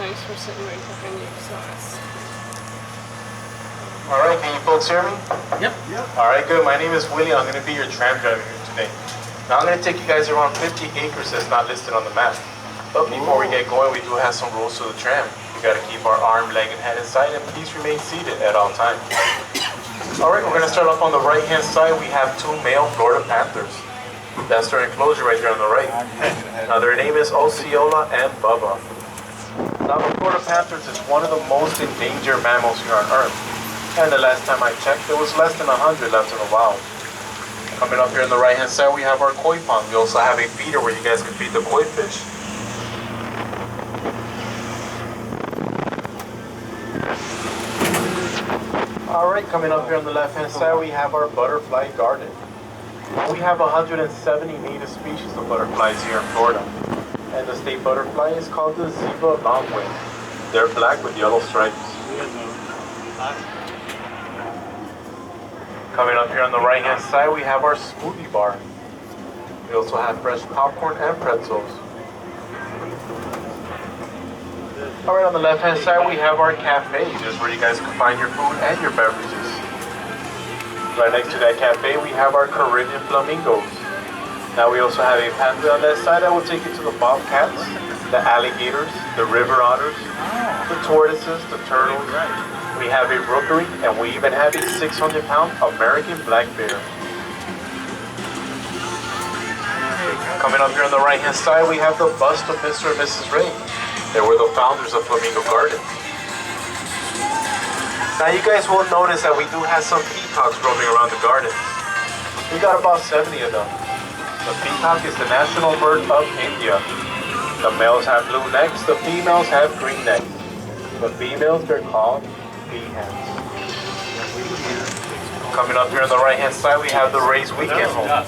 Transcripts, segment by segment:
thanks for sitting right behind you. So All right, can you folks hear me? Yep. All right, good. My name is Willie. I'm going to be your tram driver here today. Now I'm going to take you guys around 50 acres that's not listed on the map. But before we get going, we do have some rules to the tram. We got to keep our arm, leg, and head inside, and please remain seated at all times. All right, we're going to start off on the right-hand side. We have two male Florida Panthers. That's their enclosure right there on the right. Now their name is Osceola and Bubba. Now the Florida Panthers is one of the most endangered mammals here on Earth. And the last time I checked, there was less than 100 left in the wild. Coming up here on the right-hand side, we have our koi pond. We also have a feeder where you guys can feed the koi fish. All right, coming up here on the left-hand side, we have our butterfly garden. We have 170 native species of butterflies here in Florida. And the state butterfly is called the zebra longwing. They're black with yellow stripes. Coming up here on the right-hand side, we have our smoothie bar. We also have fresh popcorn and pretzels. All right, on the left-hand side, we have our cafe. This is where you guys can find your food and your beverages. Right next to that cafe, we have our Caribbean Flamingos. Now we also have a pathway on that side that will take you to the bobcats, the alligators, the river otters, the tortoises, the turtles. We have a rookery, and we even have a 600-pound American black bear. Coming up here on the right-hand side, we have the bust of Mr. and Mrs. Ray. They were the founders of Flamingo Gardens. Now you guys will notice that we do have some peacocks roaming around the garden. We got about 70 of them. The peacock is the national bird of India. The males have blue necks, the females have green necks. The females, they're called peahens. Coming up here on the right-hand side, we have the Ray's Weekend Home.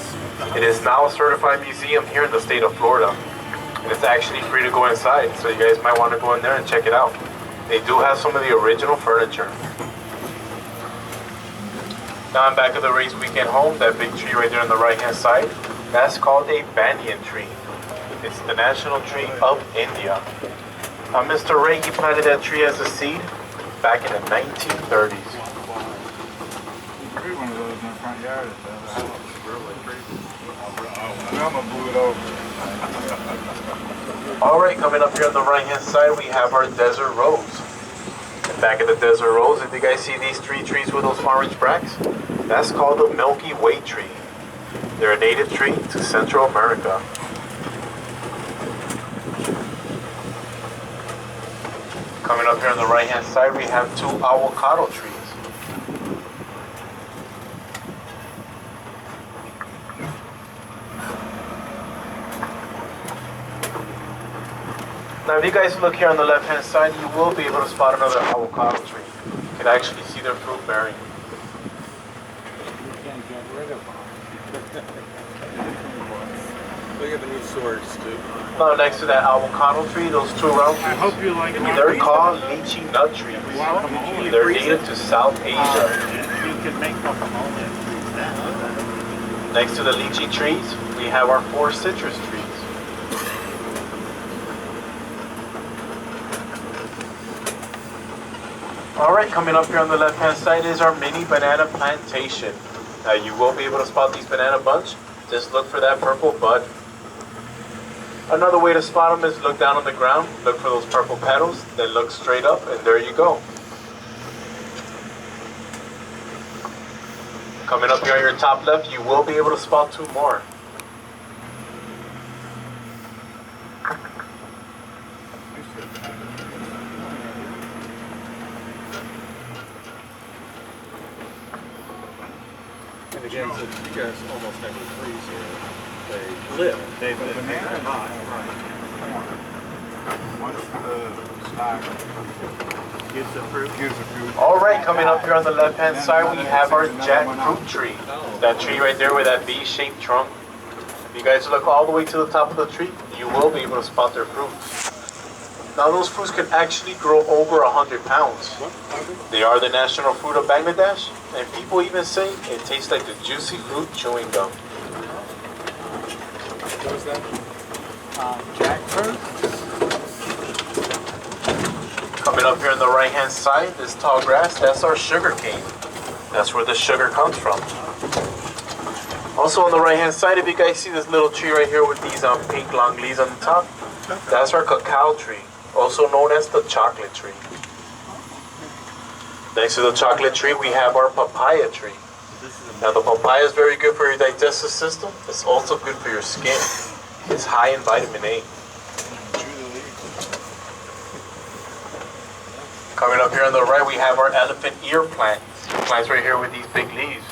It is now a certified museum here in the state of Florida. And it's actually free to go inside, so you guys might want to go in there and check it out. They do have some of the original furniture. Now I'm back at the Ray's Weekend Home, that big tree right there on the right-hand side. That's called a banyan tree. It's the national tree of India. Now Mr. Ray, he planted that tree as a seed back in the 1930s. One of those in the front yard. I'm gonna move it over. All right, coming up here on the right-hand side, we have our desert rose. And back at the desert rose, if you guys see these three trees with those orange bracts, that's called the Milky Way tree. They're a native tree to Central America. Coming up here on the right-hand side, we have two avocado trees. Now, if you guys look here on the left-hand side, you will be able to spot another avocado tree. You can actually see their fruit bearing. You can't get rid of them. Look at the new swords, too. Now, next to that avocado tree, those two round trees, I hope you like them. they're called lychee nut trees. They're native to South Asia. You can make guacamole. Next to the lychee trees, we have our 4 citrus trees. Alright, coming up here on the left-hand side is our mini banana plantation. Now you will be able to spot these banana bunch. Just look for that purple bud. Another way to spot them is look down on the ground, look for those purple petals, then look straight up, and there you go. Coming up here on your top left, you will be able to spot 2 more. And again, since you guys almost never freeze here, they live. They're not. Once the stock Gives the fruit. Alright, coming up here on the left-hand side, we have our jackfruit tree. That tree right there with that V-shaped trunk. If you guys look all the way to the top of the tree, you will be able to spot their fruits. Now those fruits can actually grow over 100 pounds. They are the national fruit of Bangladesh, and people even say it tastes like the juicy fruit chewing gum. What was that? Jackfruit? Coming up here on the right hand side, this tall grass, that's our sugar cane. That's where the sugar comes from. Also on the right hand side, if you guys see this little tree right here with these pink long leaves on the top, that's our cacao tree, also known as the chocolate tree. Next to the chocolate tree, we have our papaya tree. Now the papaya is very good for your digestive system. It's also good for your skin. It's high in vitamin A. Coming up here on the right, we have our elephant ear plant. Plants right here with these big leaves.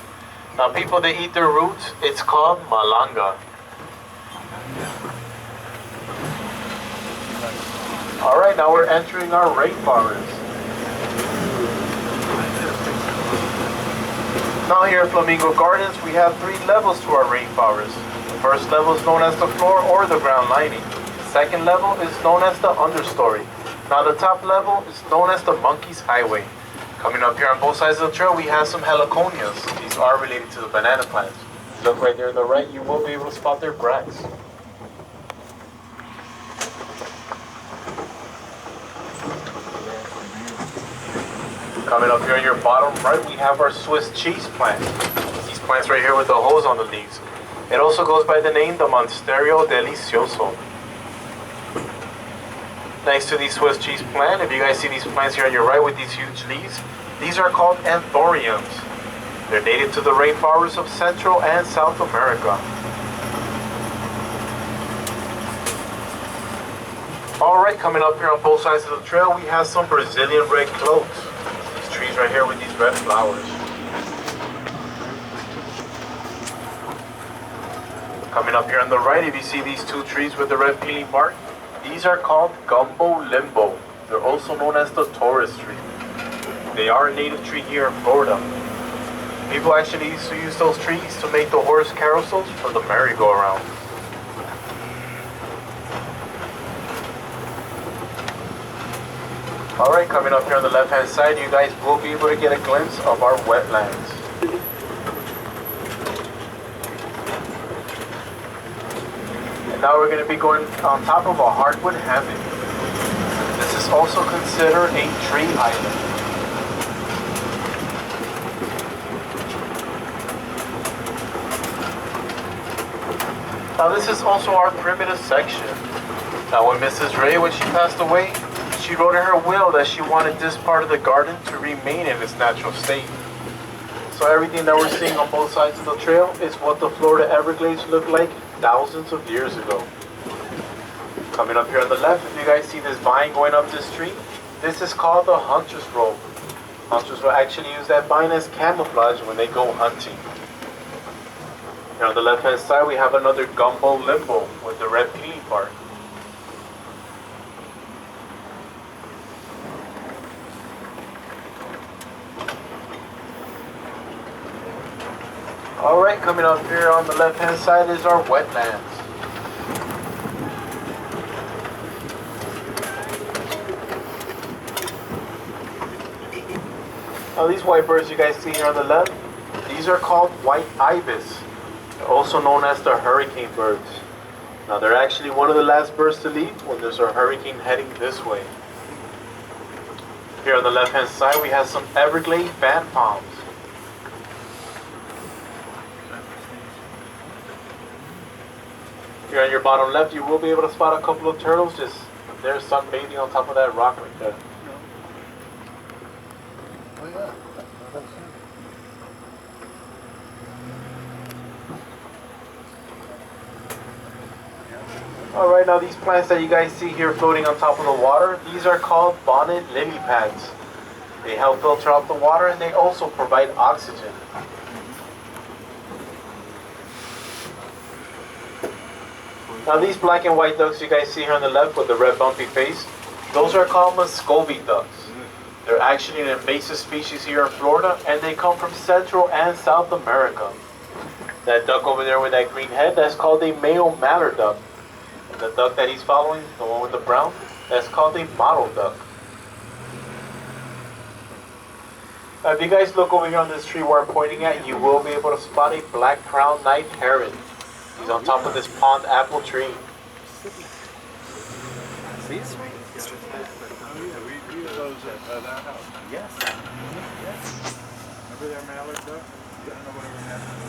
Now people that eat their roots, it's called malanga. Alright, now we're entering our rainforest. Now here at Flamingo Gardens, we have 3 levels to our rainforest. The first level is known as the floor or the ground lining. The second level is known as the understory. Now the top level is known as the monkey's highway. Coming up here on both sides of the trail, we have some heliconias. These are related to the banana plants. Look right there on the right, you will be able to spot their bracts. Coming up here on your bottom right, we have our Swiss cheese plant. These plants right here with the holes on the leaves. It also goes by the name the Monsterio Delicioso. Next to these Swiss cheese plant, if you guys see these plants here on your right with these huge leaves, these are called anthuriums. They're native to the rainforests of Central and South America. Alright, coming up here on both sides of the trail, we have some Brazilian red cloves. These trees right here with these red flowers. Coming up here on the right, if you see these 2 trees with the red peeling bark, these are called gumbo limbo. They're also known as the Taurus tree. They are a native tree here in Florida. People actually used to use those trees to make the horse carousels for the merry-go-round. Alright, coming up here on the left-hand side, you guys will be able to get a glimpse of our wetlands. Now we're going to be going on top of a hardwood hammock. This is also considered a tree island. Now this is also our primitive section. Now when Mrs. Ray, when she passed away, she wrote in her will that she wanted this part of the garden to remain in its natural state. So everything that we're seeing on both sides of the trail is what the Florida Everglades looked like thousands of years ago. Coming up here on the left, if you guys see this vine going up this tree, this is called the hunter's rope. Hunters will actually use that vine as camouflage when they go hunting. Here on the left hand side, we have another gumbo limbo with the red peeling bark. Alright, coming up here on the left hand side is our wetlands. Now these white birds you guys see here on the left, these are called white ibis. They're also known as the hurricane birds. Now they're actually one of the last birds to leave when there's a hurricane heading this way. Here on the left hand side we have some Everglade fan palms. Here on your bottom left, you will be able to spot a couple of turtles just there sunbathing on top of that rock right there. Oh yeah. Alright, now these plants that you guys see here floating on top of the water, these are called bonnet lily pads. They help filter out the water and they also provide oxygen. Now these black and white ducks you guys see here on the left with the red bumpy face, those are called Muscovy ducks. They're actually an invasive species here in Florida and they come from Central and South America. That duck over there with that green head, that's called a male mallard duck. And the duck that he's following, the one with the brown, that's called a mottled duck. Now if you guys look over here on this tree where I'm pointing at, you will be able to spot a black-crowned night heron. He's on top of this pond apple tree. See, it's right. Yeah, we use those that house? Yes. Yes. Remember their mallard duck? I don't know whatever happened.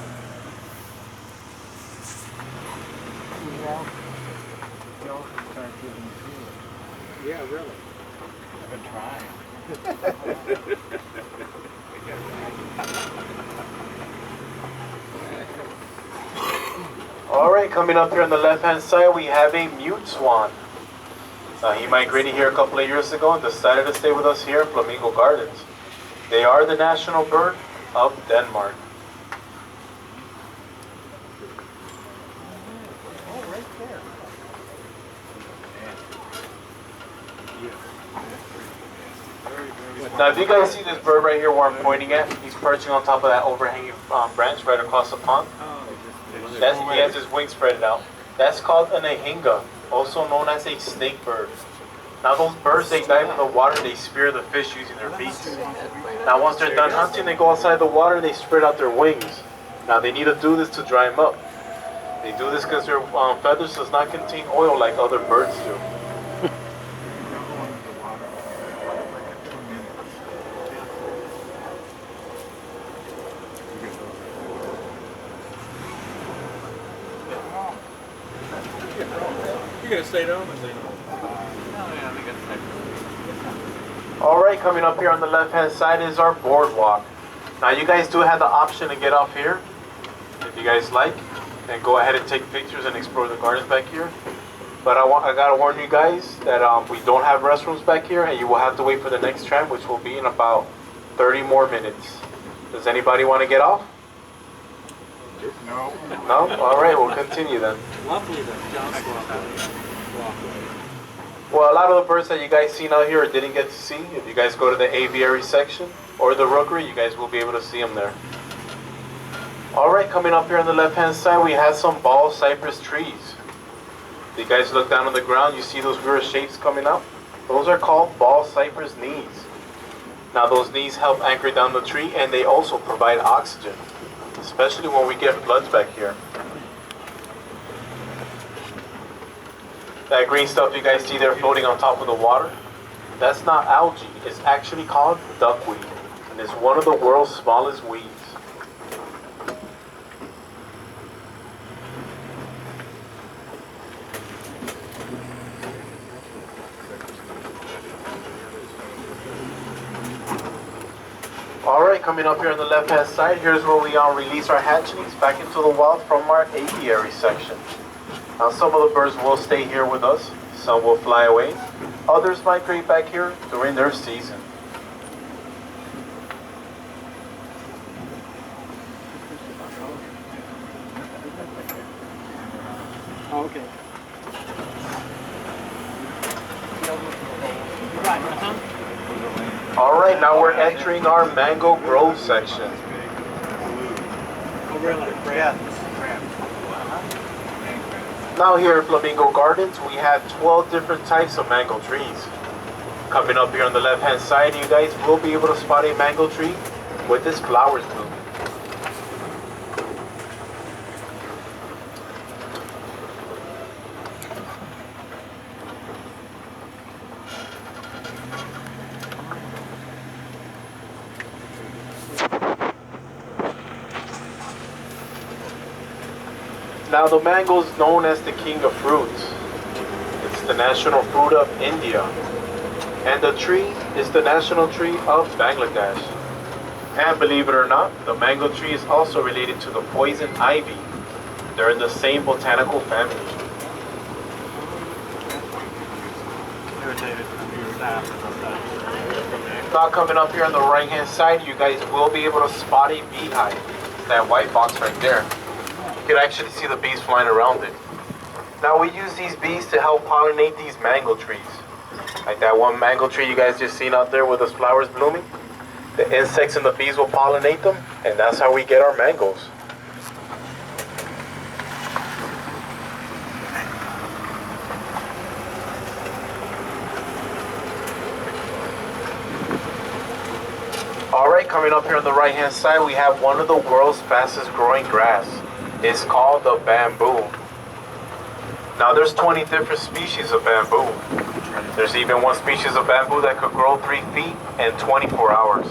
He also started giving food. Yeah, really. I've been trying. Alright, coming up here on the left-hand side, we have a mute swan. He migrated here a couple of years ago and decided to stay with us here in Flamingo Gardens. They are the national bird of Denmark. Oh, right there. Now, if you guys see this bird right here where I'm pointing at, he's perching on top of that overhanging branch right across the pond. He has his wings spread out. That's called an ahinga, also known as a snake bird. Now those birds, they dive in the water, they spear the fish using their beaks. Now once they're done hunting, they go outside the water, they spread out their wings. Now they need to do this to dry them up. They do this because their feathers does not contain oil like other birds do. You gonna stay down or stay down? Alright, coming up here on the left hand side is our boardwalk. Now you guys do have the option to get off here, if you guys like, and go ahead and take pictures and explore the gardens back here. But I gotta warn you guys that we don't have restrooms back here, and you will have to wait for the next tram, which will be in about 30 more minutes. Does anybody want to get off? No. No? Alright, we'll continue then. Lovely though, just walkway. Well, a lot of the birds that you guys seen out here or didn't get to see, if you guys go to the aviary section or the rookery, you guys will be able to see them there. Alright, coming up here on the left hand side, we have some ball cypress trees. If you guys look down on the ground, you see those weird shapes coming up? Those are called ball cypress knees. Now those knees help anchor down the tree, and they also provide oxygen, especially when we get floods back here. That green stuff you guys see there floating on top of the water, that's not algae. It's actually called duckweed, and it's one of the world's smallest weeds. Alright, coming up here on the left hand side, here's where we release our hatchlings back into the wild from our apiary section. Now some of the birds will stay here with us, some will fly away, others migrate back here during their season. Oh, okay. Alright, now we're entering our mango grove section. Oh, really? Yeah. Now here at Flamingo Gardens, we have 12 different types of mango trees. Coming up here on the left hand side, you guys will be able to spot a mango tree with its flowers blooming. Now the mango is known as the king of fruits. It's the national fruit of India. And the tree is the national tree of Bangladesh. And believe it or not, the mango tree is also related to the poison ivy. They're in the same botanical family. Now coming up here on the right hand side, you guys will be able to spot a beehive. That white box right there. You can actually see the bees flying around it. Now we use these bees to help pollinate these mango trees. Like that one mango tree you guys just seen out there with those flowers blooming. The insects and the bees will pollinate them, and that's how we get our mangoes. Alright, coming up here on the right hand side, we have one of the world's fastest growing grass. It's called the bamboo. Now there's 20 different species of bamboo. There's even one species of bamboo that could grow 3 feet in 24 hours.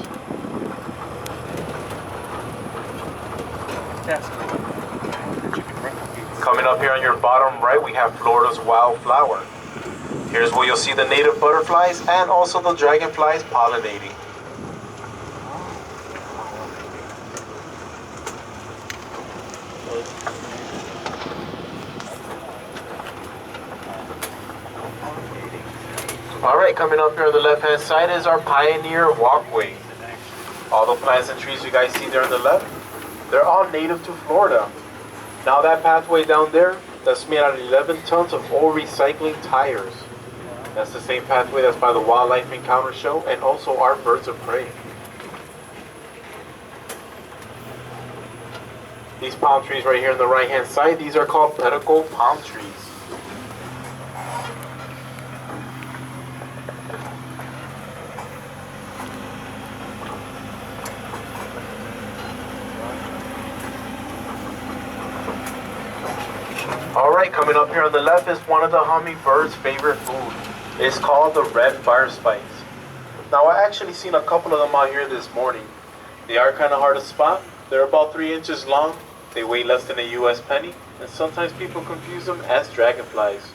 Coming up here on your bottom right, we have Florida's wildflower. Here's where you'll see the native butterflies and also the dragonflies pollinating. Alright, coming up here on the left hand side is our Pioneer Walkway. All the plants and trees you guys see there on the left, they're all native to Florida. Now that pathway down there, that's made out of 11 tons of old recycling tires. That's the same pathway that's by the Wildlife Encounter Show and also our birds of prey. These palm trees right here on the right hand side, these are called pedicle palm trees. Alright, coming up here on the left is one of the hummingbird's favorite food. It's called the red fire spikes. Now I actually seen a couple of them out here this morning. They are kind of hard to spot. They're about 3 inches long. They weigh less than a US penny. And sometimes people confuse them as dragonflies.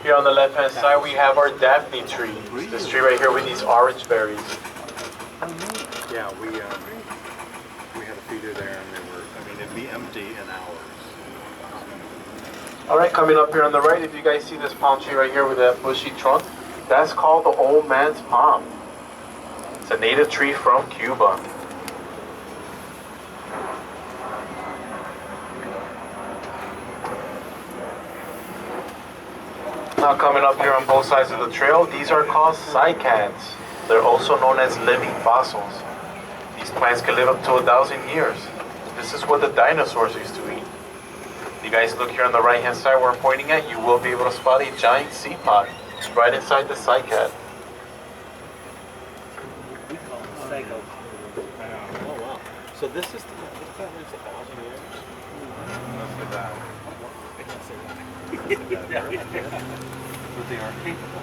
Here on the left hand side we have our Daphne tree. This tree right here with these orange berries. Yeah, we had a feeder there, and they were, I mean, it'd be empty in hours. Alright, coming up here on the right, if you guys see this palm tree right here with that bushy trunk, that's called the old man's palm. It's a native tree from Cuba. Now coming up here on both sides of the trail, these are called cycads. They're also known as living fossils. These plants can live up to 1,000 years. This is what the dinosaurs used to eat. If you guys look here on the right hand side where I'm pointing at, you will be able to spot a giant seed pod right inside the cycad. We call it psycho. Oh, wow. So this is the plant lives 1,000 years? That's the bad. But they are capable.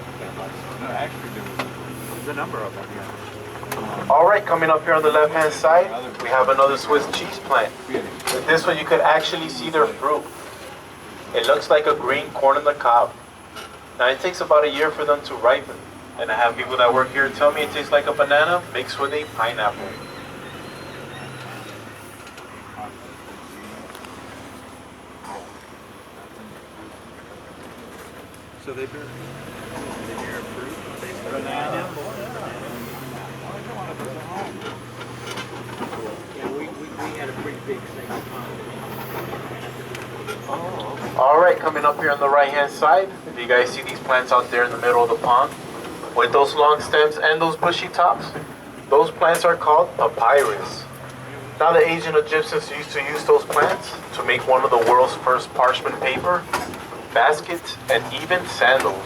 No, actually, there's a number of them, yeah. Alright, coming up here on the left hand side, we have another Swiss cheese plant. With this one you could actually see their fruit. It looks like a green corn on the cob. Now it takes about a year for them to ripen. And I have people that work here tell me it tastes like a banana mixed with a pineapple. So they bear fruit, banana. Yeah, we had a pretty big psycho pond. Alright, coming up here on the right hand side, if you guys see these plants out there in the middle of the pond, with those long stems and those bushy tops, those plants are called papyrus. Now the ancient Egyptians used to use those plants to make one of the world's first parchment paper, baskets, and even sandals.